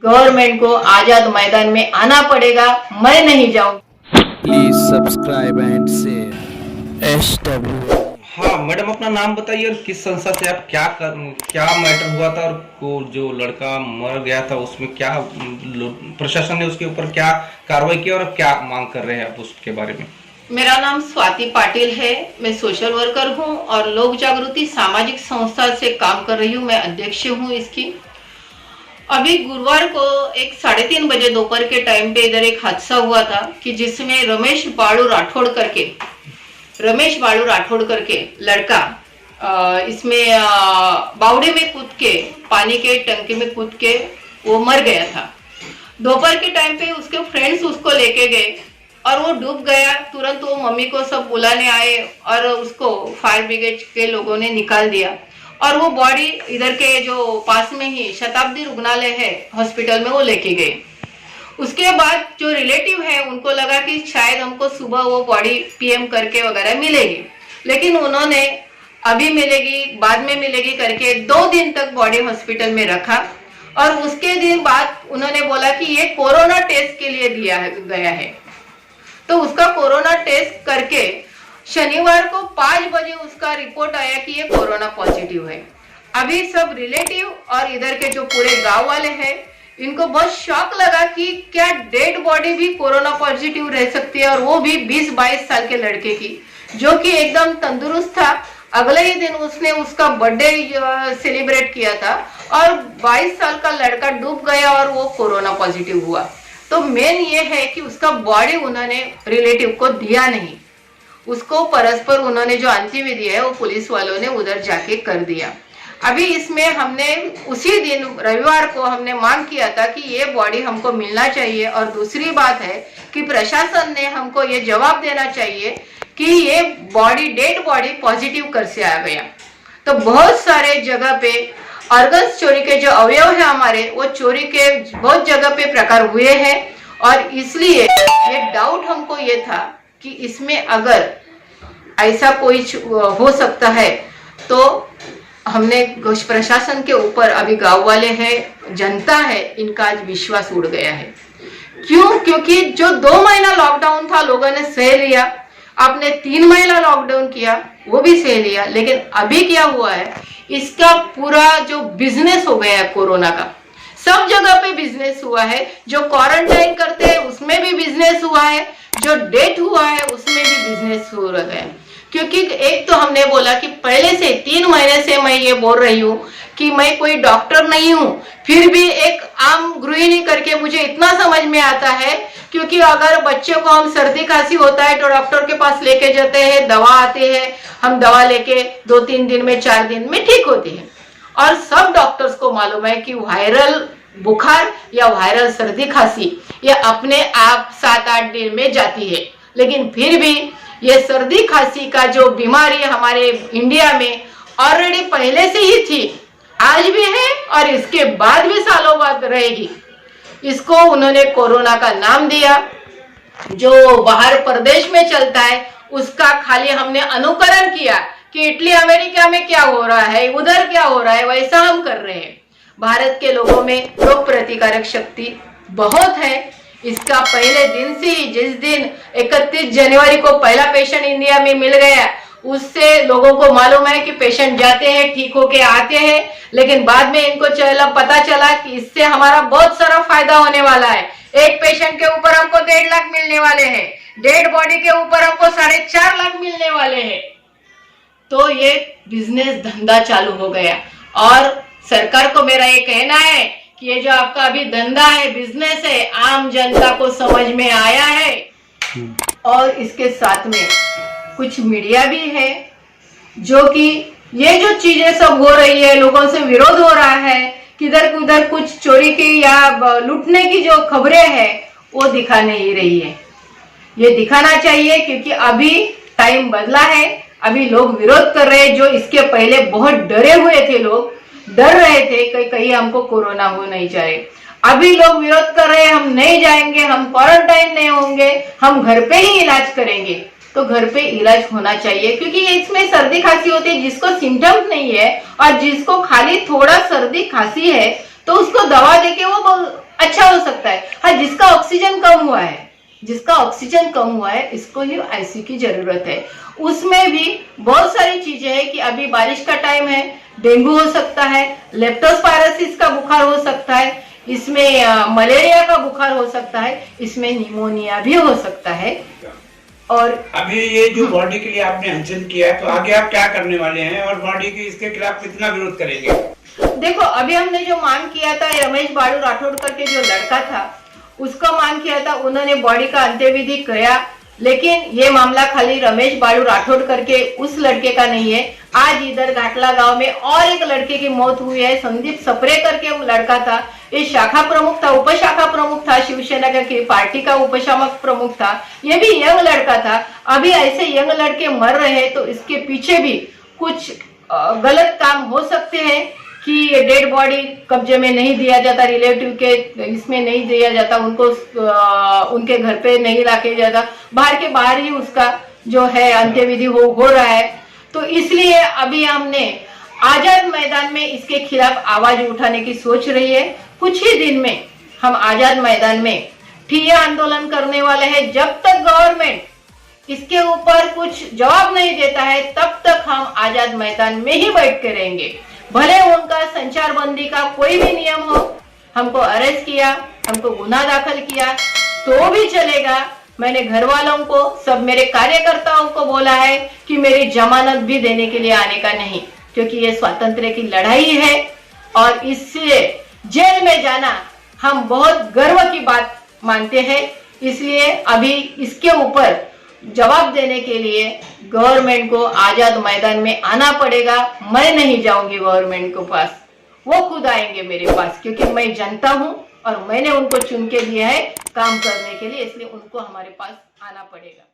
Government को आजाद मैदान में आना पड़ेगा, मैं नहीं जाऊंगी। Please subscribe and share SW। हाँ मैडम, अपना नाम बताइए और किस संस्था से आप क्या मैटर हुआ था, और जो लड़का मर गया था उसमें क्या प्रशासन ने उसके ऊपर क्या कार्रवाई की और क्या मांग कर रहे हैं आप उसके बारे में? मेरा नाम स्वाति पाटिल है, मैं सोशल वर्कर हूं और लोक जागृति सामाजिक संस्था से काम कर रही हूं। मैं अध्यक्ष हूं इसकी। अभी गुरुवार को 3:30 बजे दोपहर के टाइम पे इधर एक हादसा हुआ था कि जिसमें रमेश बालू राठौड़ करके लड़का इसमें बावड़े में कूद के, पानी के टंकी में कूद के वो मर गया था। दोपहर के टाइम पे उसके फ्रेंड्स उसको लेके गए और वो डूब गया। तुरंत वो मम्मी को सब बुलाने आए और उसको फायर ब्रिगेड के लोगों ने निकाल दिया और वो बॉडी इधर के जो पास में ही शताब्दी रुग्णालय है हॉस्पिटल में वो लेके गए। उसके बाद जो रिलेटिव है उनको लगा कि शायद हमको सुबह वो बॉडी पीएम करके वगैरह मिलेगी, लेकिन उन्होंने अभी मिलेगी बाद में मिलेगी करके 2 दिन तक बॉडी हॉस्पिटल में रखा और उसके दिन बाद उन्होंने बोला कि ये कोरोना टेस्ट के लिए दिया गया है। तो उसका कोरोना टेस्ट करके शनिवार को 5 बजे उसका रिपोर्ट आया कि ये कोरोना पॉजिटिव है। अभी सब रिलेटिव और इधर के जो पूरे गांव वाले हैं इनको बहुत शॉक लगा कि क्या डेड बॉडी भी कोरोना पॉजिटिव रह सकती है, और वो भी 20-22 साल के लड़के की जो कि एकदम तंदुरुस्त था। अगले ही दिन उसने उसका बर्थडे सेलिब्रेट किया था और 22 साल का लड़का डूब गया और वो कोरोना पॉजिटिव हुआ। तो मेन ये है कि उसका बॉडी उन्होंने रिलेटिव को दिया नहीं, उसको परस्पर उन्होंने जो अंतिम विधि है वो पुलिस वालों ने उधर जाके कर दिया। अभी इसमें हमने उसी दिन रविवार को हमने मांग किया था कि ये बॉडी हमको मिलना चाहिए, और दूसरी बात है कि प्रशासन ने हमको ये जवाब देना चाहिए कि ये बॉडी डेड बॉडी पॉजिटिव कर से आ गया। तो बहुत सारे जगह पे ऑर्गन्स चोरी के जो अवयव है हमारे, वो चोरी के बहुत जगह पे प्रकार हुए हैं, और इसलिए ये डाउट हमको ये था कि इसमें अगर ऐसा कोई हो सकता है तो हमने प्रशासन के ऊपर, अभी गांव वाले हैं, जनता है, इनका आज विश्वास उड़ गया है। क्यों? क्योंकि जो 2 महीना लॉकडाउन था लोगों ने सह लिया, आपने 3 महीना लॉकडाउन किया वो भी सह लिया, लेकिन अभी क्या हुआ है, इसका पूरा जो बिजनेस हो गया है कोरोना का, सब जगह पे बिजनेस हुआ है। जो क्वारंटाइन करते हैं उसमें भी बिजनेस हुआ है, जो डेथ हुआ है उसमें भी बिजनेस हो रहा है। क्योंकि एक तो हमने बोला कि पहले से 3 महीने से मैं ये बोल रही हूँ कि मैं कोई डॉक्टर नहीं हूँ, फिर भी एक आम गृहिणी करके मुझे इतना समझ में आता है। क्योंकि अगर बच्चों को हम सर्दी खांसी होता है तो डॉक्टर के पास लेके जाते हैं, दवा आते हैं, हम दवा लेके 2-3 दिन में 4 दिन में ठीक होती है। और सब डॉक्टर्स को मालूम है कि वायरल बुखार या वायरल सर्दी खांसी ये अपने आप 7-8 दिन में जाती है, लेकिन फिर भी ये सर्दी खांसी का जो बीमारी हमारे इंडिया में ऑलरेडी पहले से ही थी, आज भी है और इसके बाद भी सालों बाद रहेगी। इसको उन्होंने कोरोना का नाम दिया। जो बाहर प्रदेश में चलता है उसका खाली हमने अनुकरण किया कि इटली अमेरिका में क्या हो रहा है, उधर क्या हो रहा है, वैसा हम कर रहे हैं। भारत के लोगों में रोग प्रतिकारक शक्ति बहुत है। इसका पहले दिन से ही, जिस दिन 31 जनवरी को पहला पेशेंट इंडिया में मिल गया, उससे लोगों को मालूम है कि पेशेंट जाते हैं, ठीक होके आते हैं, लेकिन बाद में इनको पता चला कि इससे हमारा बहुत सारा फायदा होने वाला है। एक पेशेंट के ऊपर हमको 1.5 लाख मिलने वाले हैं, डेड बॉडी के ऊपर हमको 4.5 लाख मिलने वाले हैं। तो ये बिजनेस धंधा चालू हो गया, और सरकार को मेरा ये कहना है कि ये जो आपका अभी धंधा है, बिजनेस है, आम जनता को समझ में आया है। और इसके साथ में कुछ मीडिया भी है जो कि ये जो चीजें सब हो रही है, लोगों से विरोध हो रहा है, किधर उधर कुछ चोरी की या लूटने की जो खबरें हैं वो दिखा नहीं रही है। ये दिखाना चाहिए क्योंकि अभी टाइम बदला है। अभी लोग विरोध कर रहे हैं, जो इसके पहले बहुत डरे हुए थे, लोग डर रहे थे कि कहीं हमको कोरोना हो नहीं जाए। अभी लोग विरोध कर रहे हैं, हम नहीं जाएंगे, हम क्वारंटाइन नहीं होंगे, हम घर पे ही इलाज करेंगे। तो घर पे इलाज होना चाहिए, क्योंकि इसमें सर्दी खांसी होती है, जिसको सिम्टम्स नहीं है और जिसको खाली थोड़ा सर्दी खांसी है तो उसको दवा देके वो जिसका ऑक्सीजन कम हुआ है, जिसका ऑक्सीजन कम हुआ है, इसको ही आईसीयू की जरूरत है। उसमें भी बहुत सारी चीजें हैं कि अभी बारिश का टाइम है, डेंगू हो सकता है, लेप्टोस्पायरोसिस का बुखार हो सकता है, इसमें मलेरिया का बुखार हो सकता है, इसमें निमोनिया भी हो सकता है। और अभी ये जो बॉडी के लिए आपने हलचल किया है, तो आगे आप क्या करने वाले हैं और बॉडी की इसके खिलाफ कितना विरोध करेंगे? देखो, अभी हमने जो मांग किया था, रमेश बालू राठौड़ करके जो लड़का था, उसका मांग किया था, उन्होंने बॉडी का अंत्यविधि किया, लेकिन ये मामला खाली रमेश बालू राठौड़ करके उस लड़के का नहीं है। आज इधर घाटला गांव में और एक लड़के की मौत हुई है, संदीप सप्रे करके लड़का था, ये शाखा प्रमुख था, उपशाखा प्रमुख था, शिवसेना की पार्टी का उपशाखा प्रमुख था, ये भी यंग लड़का था। अभी ऐसे यंग लड़के मर रहे हैं तो इसके पीछे भी कुछ गलत काम हो सकते हैं कि ये डेड बॉडी कब्जे में नहीं दिया जाता, रिलेटिव के इसमें नहीं दिया जाता, उनको उनके घर पे नहीं लाके जाता, बाहर के बाहर ही उसका जो है अंत्यविधि हो रहा है। तो इसलिए अभी हमने आजाद मैदान में इसके खिलाफ आवाज उठाने की सोच रही है। कुछ ही दिन में हम आजाद मैदान में ठिया आंदोलन करने वाले हैं। जब तक गवर्नमेंट इसके ऊपर कुछ जवाब नहीं देता है, तब तक हम आजाद मैदान में ही बैठ के रहेंगे। भले उनका संचार बंदी का कोई भी नियम हो, हमको अरेस्ट किया, हमको गुनाह दाखिल किया तो भी चलेगा। मैंने घर वालों को, सब मेरे कार्यकर्ताओं को बोला है कि मेरी जमानत भी देने के लिए आने का नहीं, क्योंकि ये स्वातंत्र्य की लड़ाई है और इससे जेल में जाना हम बहुत गर्व की बात मानते हैं। इसलिए अभी इसके ऊपर जवाब देने के लिए गवर्नमेंट को आजाद मैदान में आना पड़ेगा। मैं नहीं जाऊंगी गवर्नमेंट के पास, वो खुद आएंगे मेरे पास, क्योंकि मैं जनता हूं और मैंने उनको चुन के दिया है काम करने के लिए, इसलिए उनको हमारे पास आना पड़ेगा।